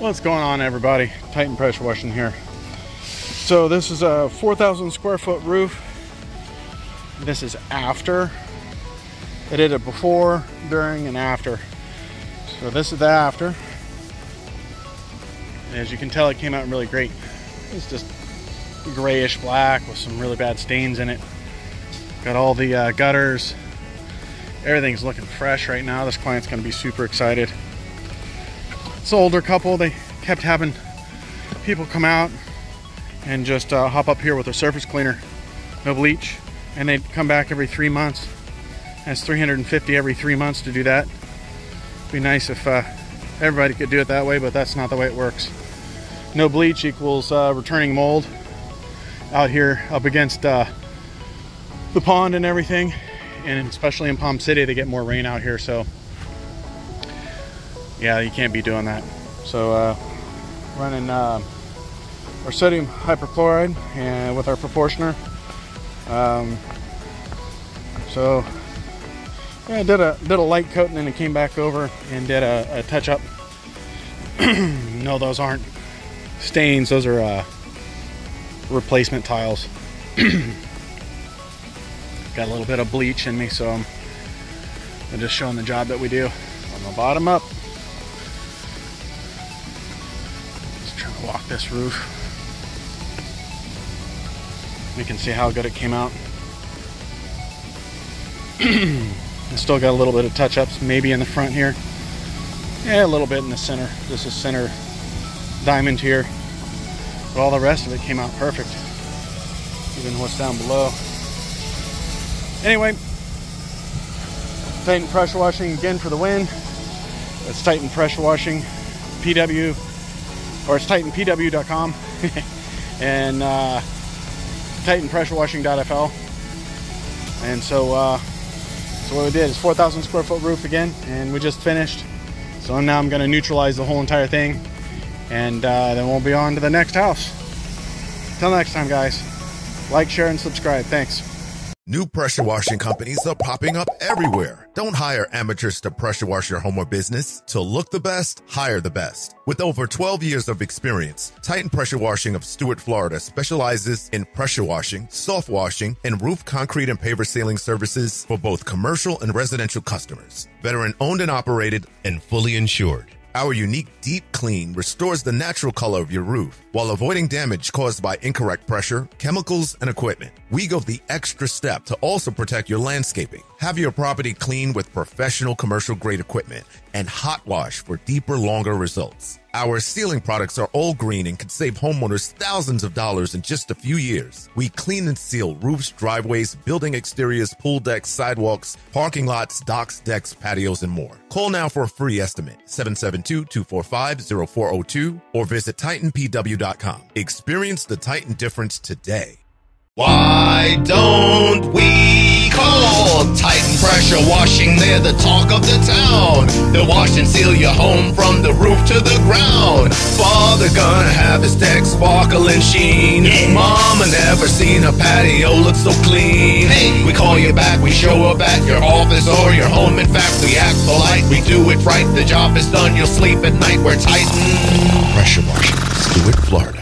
What's going on, everybody? Titan Pressure Washing here. So this is a 4,000 square foot roof. This is after. I did it before, during, and after. So this is the after. And as you can tell, it came out really great. It's just grayish black with some really bad stains in it. Got all the gutters. Everything's looking fresh right now. This client's going to be super excited. It's an older couple. They kept having people come out and just hop up here with a surface cleaner, no bleach, and they'd come back every 3 months. That's $350 every 3 months to do that. It'd be nice if everybody could do it that way, but that's not the way it works. No bleach equals returning mold out here up against the pond and everything, and especially in Palm City, they get more rain out here, so yeah, you can't be doing that. So running our sodium hypochlorite and with our proportioner. So yeah, I did a light coat, and then it came back over and did a touch up. No, those aren't stains, those are replacement tiles. Got a little bit of bleach in me, so I'm just showing the job that we do from the bottom up. Just trying to walk this roof. You can see how good it came out. I still got a little bit of touch-ups, maybe in the front here. Yeah, a little bit in the center. This is center diamond here. But all the rest of it came out perfect. Even what's down below. Anyway, Titan Pressure Washing again for the win. It's Titan Pressure Washing PW, or it's TitanPW.com and TitanPressureWashing.fl. And so what we did is 4,000 square foot roof again, and we just finished. So now I'm going to neutralize the whole entire thing, and then we'll be on to the next house. Till next time, guys. Like, share, and subscribe. Thanks. New pressure washing companies are popping up everywhere. Don't hire amateurs to pressure wash your home or business. To look the best, hire the best. With over 12 years of experience, Titan Pressure Washing of Stuart, Florida specializes in pressure washing, soft washing, and roof concrete and paver sealing services for both commercial and residential customers. Veteran owned and operated and fully insured. Our unique deep clean restores the natural color of your roof while avoiding damage caused by incorrect pressure, chemicals, and equipment. We go the extra step to also protect your landscaping. Have your property cleaned with professional commercial grade equipment and hot wash for deeper, longer results. Our sealing products are all green and can save homeowners thousands of dollars in just a few years. We clean and seal roofs, driveways, building exteriors, pool decks, sidewalks, parking lots, docks, decks, patios, and more. Call now for a free estimate, 772-245-0402, or visit TitanPW.com. Experience the Titan difference today. Why don't we call Titan Pressure Washing? They're the talk of the town. They'll wash and seal your home from the roof to the ground. Father gonna have his deck sparkle and sheen. Mama never seen a patio look so clean. We call you back, we show up at your office or your home. In fact, we act polite, we do it right. The job is done, you'll sleep at night. We're Titan Pressure Washing, Stuart, Florida.